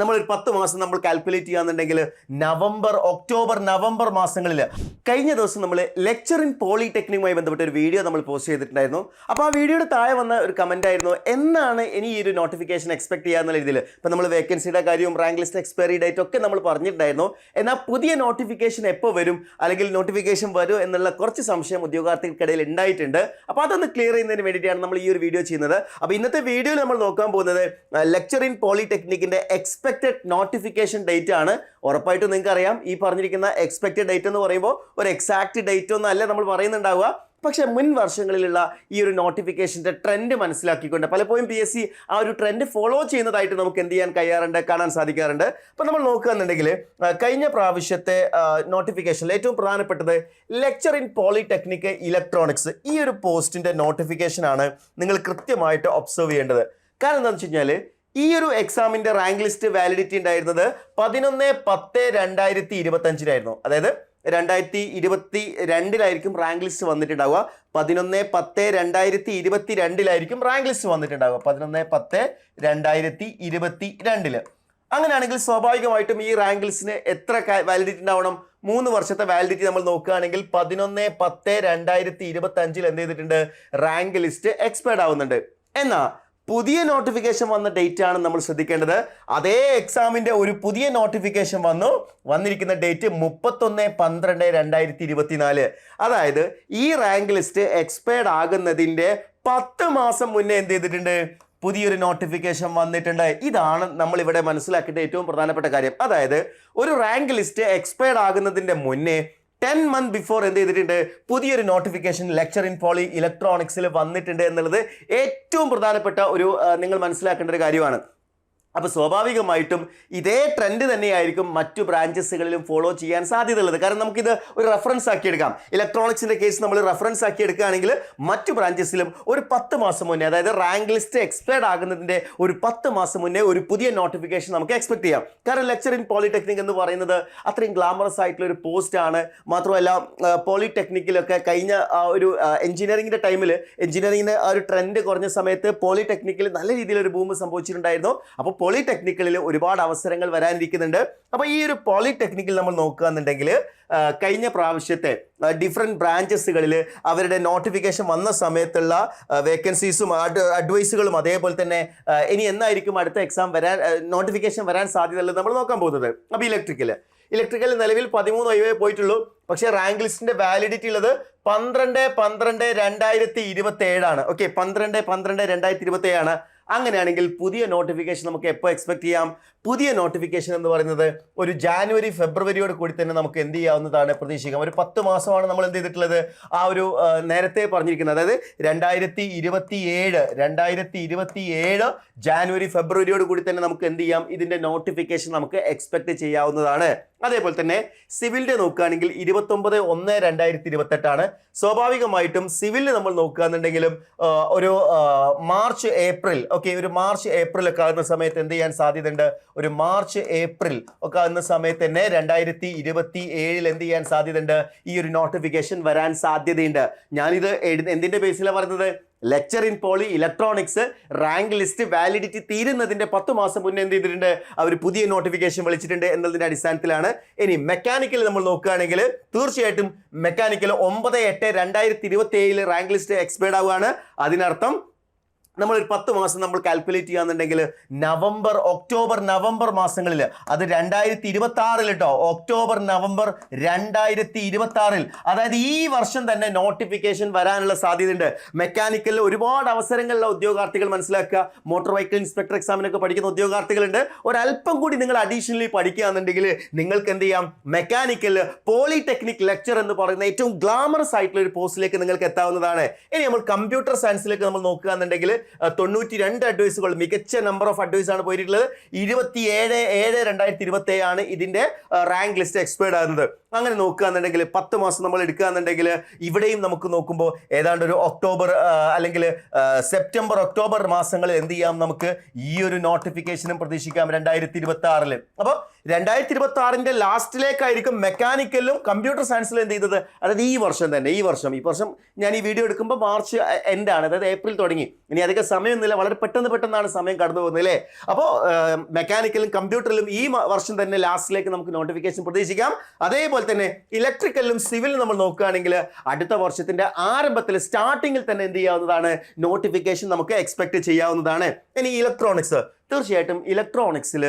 നമ്മൾ ഒരു 10 മാസം നമ്മൾ കാൽക്കുലേറ്റ് ചെയ്യാന്നുണ്ടെങ്കിൽ നവംബർ, ഒക്ടോബർ, നവംബർ മാസങ്ങളിൽ കഴിഞ്ഞ ദിവസം നമ്മൾ ലെക്ചർ ഇൻ പോളിടെക്നിക്കുമായി ബന്ധപ്പെട്ട ഒരു വീഡിയോ നമ്മൾ പോസ്റ്റ് ചെയ്തിട്ടുണ്ടായിരുന്നു. അപ്പോൾ ആ വീഡിയോയുടെ താഴെ വന്ന ഒരു കമന്റ് ആയിരുന്നു, എന്നാണ് ഇനി ഈ ഒരു നോട്ടിഫിക്കേഷൻ എക്സ്പെക്ട് ചെയ്യാന്നുള്ള രീതിയിൽ. ഇപ്പം നമ്മൾ വേക്കൻസിയുടെ കാര്യവും റാങ്ക് ലിസ്റ്റ് എക്സ്പയറി ഡേറ്റ് ഒക്കെ നമ്മൾ പറഞ്ഞിട്ടുണ്ടായിരുന്നു. എന്നാൽ പുതിയ നോട്ടിഫിക്കേഷൻ എപ്പോൾ വരും, അല്ലെങ്കിൽ നോട്ടിഫിക്കേഷൻ വരും എന്നുള്ള കുറച്ച് സംശയം ഉദ്യോഗാർത്ഥികൾക്കിടയിൽ ഉണ്ടായിട്ടുണ്ട്. അപ്പോൾ അതൊന്ന് ക്ലിയർ ചെയ്യുന്നതിന് വേണ്ടിയിട്ടാണ് നമ്മൾ ഈ ഒരു വീഡിയോ ചെയ്യുന്നത്. അപ്പോൾ ഇന്നത്തെ വീഡിയോയിൽ നമ്മൾ നോക്കാൻ പോകുന്നത് ലെക്ചർ ഇൻ പോളിടെക്നിക്കിന്റെ എക്സ്പെക്റ്റഡ് നോട്ടിഫിക്കേഷൻ ഡേറ്റ് ആണ്. ഉറപ്പായിട്ടും നിങ്ങൾക്ക് അറിയാം, ഈ പറഞ്ഞിരിക്കുന്ന എക്സ്പെക്റ്റഡ് ഡേറ്റ് എന്ന് പറയുമ്പോൾ ഒരു എക്സാക്ട് ഡേറ്റ് ഒന്നും അല്ല നമ്മൾ പറയുന്നുണ്ടാവുക. പക്ഷേ മുൻ വർഷങ്ങളിലുള്ള ഈ ഒരു നോട്ടിഫിക്കേഷൻ്റെ ട്രെൻഡ് മനസ്സിലാക്കിക്കൊണ്ട് പലപ്പോഴും PSC ആ ഒരു ട്രെൻഡ് ഫോളോ ചെയ്യുന്നതായിട്ട് നമുക്ക് എന്ത് ചെയ്യാൻ കഴിയാറുണ്ട്, കാണാൻ സാധിക്കാറുണ്ട്. അപ്പോൾ നമ്മൾ നോക്കുകയെന്നുണ്ടെങ്കിൽ കഴിഞ്ഞ പ്രാവശ്യത്തെ നോട്ടിഫിക്കേഷനിൽ ഏറ്റവും പ്രധാനപ്പെട്ടത് ലെക്ചർ ഇൻ പോളിടെക്നിക് ഇലക്ട്രോണിക്സ്, ഈ ഒരു പോസ്റ്റിൻ്റെ നോട്ടിഫിക്കേഷനാണ് നിങ്ങൾ കൃത്യമായിട്ട് ഒബ്സർവ് ചെയ്യേണ്ടത്. കാരണം എന്താണെന്ന് വെച്ച് കഴിഞ്ഞാൽ ഈ ഒരു എക്സാമിൻ്റെ റാങ്ക് ലിസ്റ്റ് വാലിഡിറ്റി ഉണ്ടായിരുന്നത് 11/10/2025 അതായത് 2022 റാങ്ക് ലിസ്റ്റ് വന്നിട്ടുണ്ടാവുക. 11/10/2022 റാങ്ക് ലിസ്റ്റ് വന്നിട്ടുണ്ടാവുക. 11/10/2022. അങ്ങനെയാണെങ്കിൽ സ്വാഭാവികമായിട്ടും ഈ റാങ്ക് ലിസ്റ്റിന് എത്ര വാലിഡിറ്റി ഉണ്ടാവണം? 3 വർഷത്തെ വാലിഡിറ്റി നമ്മൾ നോക്കുകയാണെങ്കിൽ 11/10/2025 എന്ത് ചെയ്തിട്ടുണ്ട്, റാങ്ക് ലിസ്റ്റ് എക്സ്പയർഡ് ആവുന്നുണ്ട്. എന്നാൽ പുതിയ നോട്ടിഫിക്കേഷൻ വന്ന ഡേറ്റ് ആണ് നമ്മൾ ശ്രദ്ധിക്കേണ്ടത്. അതേ എക്സാമിന്റെ ഒരു പുതിയ നോട്ടിഫിക്കേഷൻ വന്നിരിക്കുന്ന ഡേറ്റ് 31/12/2024. അതായത് ഈ റാങ്ക് ലിസ്റ്റ് എക്സ്പയർഡ് ആകുന്നതിന്റെ 10 മാസം മുന്നേ എന്ത് ചെയ്തിട്ടുണ്ട്, പുതിയൊരു നോട്ടിഫിക്കേഷൻ വന്നിട്ടുണ്ട്. ഇതാണ് നമ്മൾ ഇവിടെ മനസ്സിലാക്കേണ്ട ഏറ്റവും പ്രധാനപ്പെട്ട കാര്യം. അതായത് ഒരു റാങ്ക് ലിസ്റ്റ് എക്സ്പയർഡ് ആകുന്നതിന്റെ മുന്നേ 10 months ബിഫോർ എന്ത് ചെയ്തിട്ടുണ്ട്, പുതിയൊരു നോട്ടിഫിക്കേഷൻ ലെക്ചർ ഇൻ പോളി ഇലക്ട്രോണിക്സിൽ വന്നിട്ടുണ്ട് എന്നുള്ളത് ഏറ്റവും പ്രധാനപ്പെട്ട ഒരു നിങ്ങൾ മനസ്സിലാക്കേണ്ട ഒരു കാര്യമാണ്. അപ്പോൾ സ്വാഭാവികമായിട്ടും ഇതേ ട്രെൻഡ് തന്നെയായിരിക്കും മറ്റു ബ്രാഞ്ചസുകളിലും ഫോളോ ചെയ്യാൻ സാധ്യതയുള്ളത്. കാരണം നമുക്കിത് ഒരു റെഫറൻസ് ആക്കി എടുക്കാം. ഇലക്ട്രോണിക്സിൻ്റെ കേസ് നമ്മൾ റെഫറൻസ് ആക്കി എടുക്കുകയാണെങ്കിൽ മറ്റു ബ്രാഞ്ചസിലും ഒരു 10 മാസം മുന്നേ, അതായത് റാങ്ക് ലിസ്റ്റ് എക്സ്പയർഡ് ആകുന്നതിൻ്റെ ഒരു 10 മാസം മുന്നേ ഒരു പുതിയ നോട്ടിഫിക്കേഷൻ നമുക്ക് എക്സ്പെക്ട് ചെയ്യാം. കാരണം ലെക്ചർ ഇൻ പോളിടെക്നിക് എന്ന് പറയുന്നത് അത്രയും ഗ്ലാമറസ് ആയിട്ടുള്ള ഒരു പോസ്റ്റ് ആണ്. മാത്രമല്ല പോളിടെക്നിക്കിലൊക്കെ കഴിഞ്ഞ ഒരു എഞ്ചിനീയറിംഗിൻ്റെ ടൈമിൽ എഞ്ചിനീയറിംഗിന് ആ ഒരു ട്രെൻഡ് കുറഞ്ഞ സമയത്ത് പോളിടെക്നിക്കിൽ നല്ല രീതിയിലൊരു ബൂം സംഭവിച്ചിട്ടുണ്ടായിരുന്നു. അപ്പോൾ പോളിടെക്നിക്കലിൽ ഒരുപാട് അവസരങ്ങൾ വരാനിരിക്കുന്നുണ്ട്. അപ്പോൾ ഈ ഒരു പോളിടെക്നിക്കിൽ നമ്മൾ നോക്കുകയെന്നുണ്ടെങ്കിൽ കഴിഞ്ഞ പ്രാവശ്യത്തെ ഡിഫറെൻറ്റ് ബ്രാഞ്ചസുകളിൽ അവരുടെ നോട്ടിഫിക്കേഷൻ വന്ന സമയത്തുള്ള വേക്കൻസീസും അഡ്വൈസുകളും അതേപോലെ തന്നെ ഇനി എന്നായിരിക്കും അടുത്ത എക്സാം വരാൻ നോട്ടിഫിക്കേഷൻ വരാൻ സാധ്യതയുള്ളത് നമ്മൾ നോക്കാൻ പോകുന്നത്. അപ്പോൾ ഇലക്ട്രിക്കൽ നിലവിൽ 13 ഒഴിവേ പോയിട്ടുള്ളൂ. പക്ഷേ റാങ്ക് ലിസ്റ്റിന്റെ വാലിഡിറ്റി ഉള്ളത് 12/12/2027 ആണ്. ഓക്കെ, 12/12/2027 ആണ്. അങ്ങനെയാണെങ്കിൽ പുതിയ നോട്ടിഫിക്കേഷൻ നമുക്ക് എപ്പോൾ എക്സ്പെക്ട് ചെയ്യാം? പുതിയ നോട്ടിഫിക്കേഷൻ എന്ന് പറയുന്നത് ഒരു ജാനുവരി ഫെബ്രുവരിയോട് കൂടി തന്നെ നമുക്ക് എന്ത് ചെയ്യാവുന്നതാണ്, പ്രതീക്ഷിക്കാം. ഒരു 10 മാസമാണ് നമ്മൾ എന്ത് ചെയ്തിട്ടുള്ളത്, ആ ഒരു നേരത്തെ പറഞ്ഞിരിക്കുന്നത്. അതായത് 2027 ജാനുവരി ഫെബ്രുവരിയോട് കൂടി തന്നെ നമുക്ക് എന്ത് ചെയ്യാം, ഇതിൻ്റെ നോട്ടിഫിക്കേഷൻ നമുക്ക് എക്സ്പെക്ട് ചെയ്യാവുന്നതാണ്. അതേപോലെ തന്നെ സിവിലിൻ്റെ നോക്കുകയാണെങ്കിൽ 29/1/2028 ആണ്. സ്വാഭാവികമായിട്ടും സിവിലിൽ നമ്മൾ നോക്കുകയാണെന്നുണ്ടെങ്കിലും ഒരു മാർച്ച് ഏപ്രിൽ ഒക്കെ ആകുന്ന സമയത്ത് എന്ത് ചെയ്യാൻ സാധ്യതയുണ്ട്, ഒരു മാർച്ച് ഏപ്രിൽ ഒക്കെ ആകുന്ന സമയത്ത് തന്നെ 2027 എന്ത് ചെയ്യാൻ സാധ്യതയുണ്ട്, ഈ ഒരു നോട്ടിഫിക്കേഷൻ വരാൻ സാധ്യതയുണ്ട്. ഞാനിത് എന്തിൻ്റെ ബേസിലാണ് പറയുന്നത്? Lecture in poly electronics rank list validity തീരുന്നതിൻ്റെ 10 മാസം മുന്നേ എന്ത് ചെയ്തിട്ടുണ്ട്, അവർ പുതിയ നോട്ടിഫിക്കേഷൻ വിളിച്ചിട്ടുണ്ട് എന്നതിൻ്റെ അടിസ്ഥാനത്തിലാണ്. ഇനി മെക്കാനിക്കൽ നമ്മൾ നോക്കുകയാണെങ്കിൽ തീർച്ചയായിട്ടും മെക്കാനിക്കൽ 9/8/2027 റാങ്ക് ലിസ്റ്റ് എക്സ്പയർഡ് ആവുകയാണ്. അതിനർത്ഥം നമ്മളൊരു 10 മാസം നമ്മൾ കാൽക്കുലേറ്റ് ചെയ്യാന്നുണ്ടെങ്കിൽ നവംബർ, ഒക്ടോബർ, നവംബർ മാസങ്ങളിൽ, അത് 2026 കേട്ടോ, ഒക്ടോബർ, നവംബർ 2026, അതായത് ഈ വർഷം തന്നെ നോട്ടിഫിക്കേഷൻ വരാനുള്ള സാധ്യതയുണ്ട്. മെക്കാനിക്കലിൽ ഒരുപാട് അവസരങ്ങളുള്ള ഉദ്യോഗാർത്ഥികൾ മനസ്സിലാക്കുക. മോട്ടോർ വെഹിക്കിൾ ഇൻസ്പെക്ടർ എക്സാമിനൊക്കെ പഠിക്കുന്ന ഉദ്യോഗാർത്ഥികളുണ്ട്. ഒരല്പം കൂടി നിങ്ങൾ അഡീഷണലി പഠിക്കുകയാണെന്നുണ്ടെങ്കിൽ നിങ്ങൾക്ക് എന്ത് ചെയ്യാം, മെക്കാനിക്കൽ പോളിടെക്നിക് ലെക്ചർ എന്ന് പറയുന്ന ഏറ്റവും ഗ്ലാമറസ് ആയിട്ടുള്ള ഒരു പോസ്റ്റിലേക്ക് നിങ്ങൾക്ക് എത്താവുന്നതാണ്. ഇനി നമ്മൾ കമ്പ്യൂട്ടർ സയൻസിലേക്ക് നമ്മൾ നോക്കുകയാണെന്നുണ്ടെങ്കിൽ 92 അഡ്വൈസുകൾ, മികച്ച നമ്പർ ഓഫ് അഡ്വൈസ് ആണ് പോയിട്ടുള്ളത്. 27/7/2027 ആണ് ഇതിന്റെ റാങ്ക് ലിസ്റ്റ് എക്സ്പയർഡ് ആകുന്നത്. അങ്ങനെ നോക്കുകയാണെന്നുണ്ടെങ്കിൽ 10 മാസം നമ്മൾ എടുക്കുകയാണെന്നുണ്ടെങ്കിൽ ഇവിടെയും നമുക്ക് നോക്കുമ്പോൾ ഏതാണ്ട് ഒരു ഒക്ടോബർ അല്ലെങ്കിൽ സെപ്റ്റംബർ, ഒക്ടോബർ മാസങ്ങളിൽ എന്ത് ചെയ്യാം, നമുക്ക് ഈ ഒരു നോട്ടിഫിക്കേഷനും പ്രതീക്ഷിക്കാം 2026. അപ്പോൾ 2026 ലാസ്റ്റിലേക്കായിരിക്കും മെക്കാനിക്കലിലും കമ്പ്യൂട്ടർ സയൻസിലും എന്ത് ചെയ്തത്, അതായത് ഈ വർഷം തന്നെ, ഈ വർഷം ഞാൻ ഈ വീഡിയോ എടുക്കുമ്പോൾ മാർച്ച് എൻഡ് ആണ്, അതായത് ഏപ്രിൽ തുടങ്ങി. ഇനി അത് അധികം സമയമൊന്നുമില്ല, വളരെ പെട്ടെന്നാണ് സമയം കടന്നു പോകുന്നത് അല്ലേ. അപ്പോൾ മെക്കാനിക്കലും കമ്പ്യൂട്ടറിലും ഈ വർഷം തന്നെ ലാസ്റ്റിലേക്ക് നമുക്ക് നോട്ടിഫിക്കേഷൻ പ്രതീക്ഷിക്കാം. അതേപോലെ തന്നെ ഇലക്ട്രിക്കലിലും സിവിലും നമ്മൾ നോക്കുകയാണെങ്കിൽ അടുത്ത വർഷത്തിന്റെ ആരംഭത്തിൽ സ്റ്റാർട്ടിങ്ങിൽ തന്നെ എന്ത് ചെയ്യാവുന്നതാണ്, നോട്ടിഫിക്കേഷൻ നമുക്ക് എക്സ്പെക്ട് ചെയ്യാവുന്നതാണ്. ഇനി ഇലക്ട്രോണിക്സ്, തീർച്ചയായിട്ടും ഇലക്ട്രോണിക്സിൽ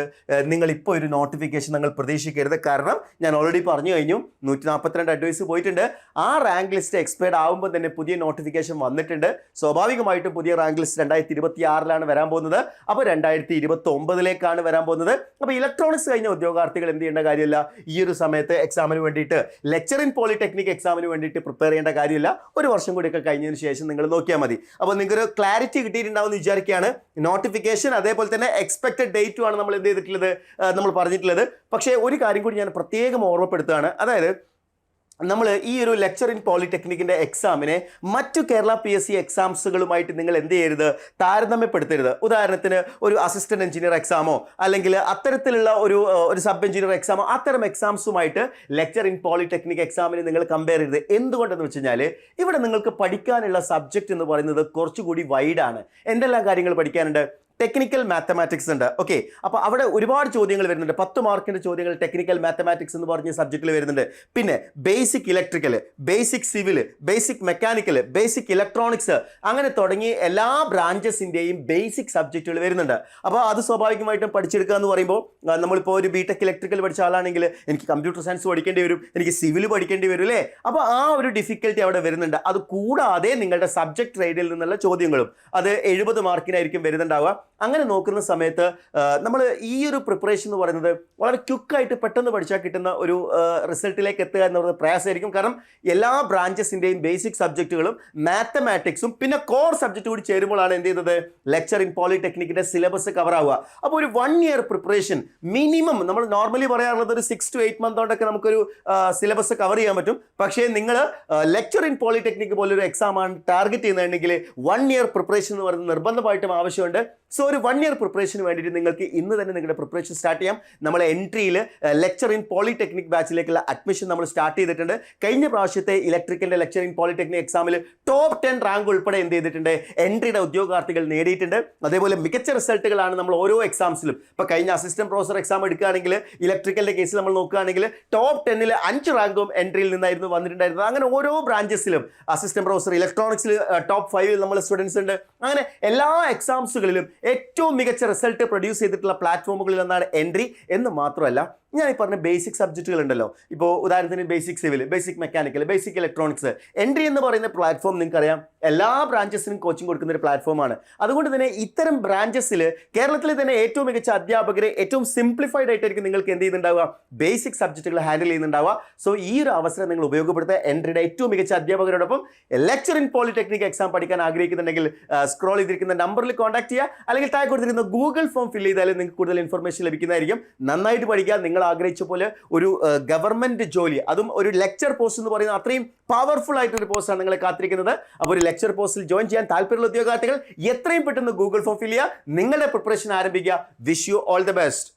നിങ്ങൾ ഇപ്പോൾ ഒരു നോട്ടിഫിക്കേഷൻ നിങ്ങൾ പ്രതീക്ഷിക്കരുത്. കാരണം ഞാൻ ഓൾറെഡി പറഞ്ഞു കഴിഞ്ഞു, 142 അഡ്വൈസ് പോയിട്ടുണ്ട്. ആ റാങ്ക് ലിസ്റ്റ് എക്സ്പയർഡ് ആകുമ്പോൾ തന്നെ പുതിയ നോട്ടിഫിക്കേഷൻ വന്നിട്ടുണ്ട്. സ്വാഭാവികമായിട്ടും പുതിയ റാങ്ക് ലിസ്റ്റ് 2026 വരാൻ പോകുന്നത്. അപ്പോൾ 2029 വരാൻ പോകുന്നത്. അപ്പോൾ ഇലക്ട്രോണിക്സ് കഴിഞ്ഞ ഉദ്യോഗാർത്ഥികൾ എന്ത് ചെയ്യേണ്ട കാര്യമില്ല, ഈ ഒരു സമയത്ത് എക്സാമിന് വേണ്ടിയിട്ട്, ലെക്ചർ ഇൻ പോളിടെക്നിക് എക്സാമിന് വേണ്ടിയിട്ട് പ്രിപ്പയർ ചെയ്യേണ്ട കാര്യമില്ല. ഒരു വർഷം കൂടിയൊക്കെ കഴിഞ്ഞതിന് ശേഷം നിങ്ങൾ നോക്കിയാൽ മതി. അപ്പോൾ നിങ്ങൾക്കൊരു ക്ലാരിറ്റി കിട്ടിയിട്ടുണ്ടാവും എന്ന് വിചാരിക്കുകയാണ്. നോട്ടിഫിക്കേഷൻ അതേപോലെ തന്നെ എക്സ്പെക്റ്റഡ് ഡേറ്റുമാണ് നമ്മൾ എന്ത് ചെയ്തിട്ടുള്ളത്, നമ്മൾ പറഞ്ഞിട്ടുള്ളത്. പക്ഷേ ഒരു കാര്യം കൂടി ഞാൻ പ്രത്യേകം ഓർമ്മപ്പെടുത്തുകയാണ്. അതായത് നമ്മൾ ഈ ഒരു ലെക്ചർ ഇൻ പോളിടെക്നിക്കിൻ്റെ എക്സാമിനെ മറ്റു കേരള PSC എക്സാംസുകളുമായിട്ട് നിങ്ങൾ എന്ത് ചെയ്യരുത്, താരതമ്യപ്പെടുത്തരുത്. ഉദാഹരണത്തിന് ഒരു അസിസ്റ്റന്റ് എഞ്ചിനീയർ എക്സാമോ അല്ലെങ്കിൽ അത്തരത്തിലുള്ള ഒരു സബ് എഞ്ചിനീയർ എക്സാമോ, അത്തരം എക്സാംസുമായിട്ട് ലെക്ചർ ഇൻ പോളിടെക്നിക് എക്സാമിനെ നിങ്ങൾ കമ്പയർ ചെയ്യരുത്. എന്തുകൊണ്ടെന്ന് വെച്ച് കഴിഞ്ഞാൽ ഇവിടെ നിങ്ങൾക്ക് പഠിക്കാനുള്ള സബ്ജക്റ്റ് എന്ന് പറയുന്നത് കുറച്ചുകൂടി വൈഡാണ്. എന്തെല്ലാം കാര്യങ്ങൾ പഠിക്കാനുണ്ട്? ടെക്നിക്കൽ മാത്തമാറ്റിക്സ് ഉണ്ട്. ഓക്കെ, അപ്പോൾ അവിടെ ഒരുപാട് ചോദ്യങ്ങൾ വരുന്നുണ്ട്. 10 മാർക്കിൻ്റെ ചോദ്യങ്ങൾ ടെക്നിക്കൽ മാത്തമാറ്റിക്സ് എന്ന് പറഞ്ഞ സബ്ജക്റ്റിൽ വരുന്നുണ്ട്. പിന്നെ basic electrical, basic civil, basic mechanical, basic electronics, അങ്ങനെ തുടങ്ങി എല്ലാ ബ്രാഞ്ചസിൻ്റെയും ബേസിക് സബ്ജക്റ്റുകൾ വരുന്നുണ്ട്. അപ്പോൾ അത് സ്വാഭാവികമായിട്ടും പഠിച്ചെടുക്കുക എന്ന് പറയുമ്പോൾ നമ്മളിപ്പോൾ ഒരു ബിടെക് ഇലക്ട്രിക്കൽ പഠിച്ച ആളാണെങ്കിൽ എനിക്ക് കമ്പ്യൂട്ടർ സയൻസ് പഠിക്കേണ്ടി വരും, എനിക്ക് സിവിൽ പഠിക്കേണ്ടി വരും അല്ലേ. അപ്പോൾ ആ ഒരു ഡിഫിക്കൽട്ടി അവിടെ വരുന്നുണ്ട്. അത് കൂടാതെ നിങ്ങളുടെ സബ്ജക്ട് റേഡിൽ നിന്നുള്ള ചോദ്യങ്ങളും അത് 70 മാർക്കിനായിരിക്കും വരുന്നുണ്ടാവുക. അങ്ങനെ നോക്കുന്ന സമയത്ത് നമ്മൾ ഈ ഒരു പ്രിപ്പറേഷൻ എന്ന് പറയുന്നത് വളരെ ക്വിക്കായിട്ട് പെട്ടെന്ന് പഠിച്ചാൽ കിട്ടുന്ന ഒരു റിസൾട്ടിലേക്ക് എത്തുക എന്ന് പറയുന്നത് പ്രയാസമായിരിക്കും. കാരണം എല്ലാ ബ്രാഞ്ചസിൻ്റെയും ബേസിക് സബ്ജക്റ്റുകളും മാത്തമാറ്റിക്സും പിന്നെ കോർ സബ്ജക്റ്റ് കൂടി ചേരുമ്പോഴാണ് എന്ത് ചെയ്യുന്നത്, ലെക്ചർ ഇൻ പോളിടെക്നിക്കിൻ്റെ സിലബസ് കവർ ആവുക. അപ്പോൾ ഒരു 1 ഇയർ പ്രിപ്പറേഷൻ മിനിമം, നമ്മൾ നോർമലി പറയാറുള്ളത് ഒരു 6 to 8 month കൊണ്ടൊക്കെ നമുക്കൊരു സിലബസ് കവർ ചെയ്യാൻ പറ്റും. പക്ഷേ നിങ്ങൾ ലെക്ചർ ഇൻ പോളിടെക്നിക് പോലൊരു എക്സാമാണ് ടാർഗറ്റ് ചെയ്യുന്നതെങ്കിൽ 1 ഇയർ പ്രിപ്പറേഷൻ എന്ന് പറയുന്നത് നിർബന്ധമായിട്ടും ആവശ്യമുണ്ട്. സോ ഒരു 1 ഇയർ പ്രിപ്പറേഷന് വേണ്ടിയിട്ട് നിങ്ങൾക്ക് ഇന്ന് തന്നെ നിങ്ങളുടെ പ്രിപ്പറേഷൻ സ്റ്റാർട്ട് ചെയ്യാം. നമ്മൾ എൻട്രിയിൽ ലെക്ചർ ഇൻ പോളിടെക്നിക് ബാച്ചിലേക്കുള്ള അഡ്മിഷൻ നമ്മൾ സ്റ്റാർട്ട് ചെയ്തിട്ടുണ്ട്. കഴിഞ്ഞ പ്രാവശ്യത്തെ ഇലക്ട്രിക്കലിൻ്റെ ലെക്ചർ ഇൻ പോളിടെക്നിക് എക്സാമിൽ ടോപ്പ് 10 റാങ്ക് ഉൾപ്പെടെ എന്ത് ചെയ്തിട്ടുണ്ട്, എൻട്രിയുടെ ഉദ്യോഗാർത്ഥികൾ നേടിയിട്ടുണ്ട്. അതേപോലെ മികച്ച റിസൾട്ടുകളാണ് നമ്മൾ ഓരോ എക്സാംസിലും. ഇപ്പോൾ കഴിഞ്ഞ അസിസ്റ്റന്റ് പ്രൊഫസർ എക്സാം എടുക്കുകയാണെങ്കിൽ ഇലക്ട്രിക്കലിൻ്റെ കേസിൽ നമ്മൾ നോക്കുകയാണെങ്കിൽ ടോപ്പ് 10 5 റാങ്കും എൻട്രിയിൽ നിന്നായിരുന്നു വന്നിട്ടുണ്ടായിരുന്നത്. അങ്ങനെ ഓരോ ബ്രാഞ്ചസിലും അസിസ്റ്റന്റ് പ്രൊഫസർ ഇലക്ട്രോണിക്സിൽ ടോപ്പ് 5 നമ്മൾ സ്റ്റുഡൻസ് ഉണ്ട്. അങ്ങനെ എല്ലാ എക്സാംസുകളിലും ഏറ്റവും മികച്ച റിസൾട്ട് പ്രൊഡ്യൂസ് ചെയ്തിട്ടുള്ള പ്ലാറ്റ്ഫോമുകളിൽ ഒന്നാണ് എൻട്രി. എന്ന് മാത്രമല്ല, ഞാൻ ഈ പറഞ്ഞ ബേസിക് സബ്ജക്റ്റുകൾ ഉണ്ടല്ലോ, ഇപ്പോൾ ഉദാഹരണത്തിന് basic civil, basic mechanical, basic electronics, entry എന്ന് പറയുന്ന പ്ലാറ്റ്ഫോം നിങ്ങൾക്കറിയാം എല്ലാ ബ്രാഞ്ചസിനും കോച്ചിങ് കൊടുക്കുന്ന ഒരു പ്ലാറ്റ്ഫോമാണ്. അതുകൊണ്ട് തന്നെ ഇത്തരം ബ്രാഞ്ചസിൽ കേരളത്തിലെ തന്നെ ഏറ്റവും മികച്ച അധ്യാപകരെ ഏറ്റവും സിംപ്ലിഫൈഡ് ആയിട്ടായിരിക്കും നിങ്ങൾക്ക് എന്ത് ചെയ്യുന്നുണ്ടാവുക, ബേസിക് സബ്ജക്റ്റുകൾ ഹാൻഡിൽ ചെയ്യുന്നുണ്ടാവുക. സോ ഈ ഒരു അവസരം നിങ്ങൾ ഉപയോഗപ്പെടുത്തുക. എൻട്രിയുടെ ഏറ്റവും മികച്ച അധ്യാപകരോടൊപ്പം ലെക്ചർ ഇൻ പോളിടെക്നിക് എക്സാം പഠിക്കാൻ ആഗ്രഹിക്കുന്നുണ്ടെങ്കിൽ സ്ക്രോൾ ചെയ്തിരിക്കുന്ന നമ്പറിൽ കോൺടാക്ട് ചെയ്യുക, അല്ലെങ്കിൽ താഴെ കൊടുത്തിരിക്കുന്ന ഗൂഗിൾ ഫോം ഫില്ല് ചെയ്താലും നിങ്ങൾക്ക് കൂടുതൽ ഇൻഫർമേഷൻ ലഭിക്കുന്നതായിരിക്കും. നന്നായിട്ട് പഠിക്കുക. നിങ്ങൾ ആഗ്രഹിച്ച പോലെ ഒരു ഗവൺമെന്റ് ജോലി, അതും ഒരു ലെക്ചർ പോസ്റ്റ് എന്ന് പറയുന്ന അത്രയും പവർഫുൾ ആയിട്ടൊരു പോസ്റ്റാണ് നിങ്ങളെ കാത്തിരിക്കുന്നത്. അപ്പോൾ ഒരു ലെക്ചർ പോസ്റ്റിൽ ജോയിൻ ചെയ്യാൻ താല്പര്യമുള്ള ഉദ്യോഗാർത്ഥികൾ എത്രയും പെട്ടെന്ന് ഗൂഗിൾ ഫോം ഫില്ല് ചെയ്യുക, നിങ്ങളുടെ പ്രിപ്പറേഷൻ ആരംഭിക്കുക. Wish you all the best.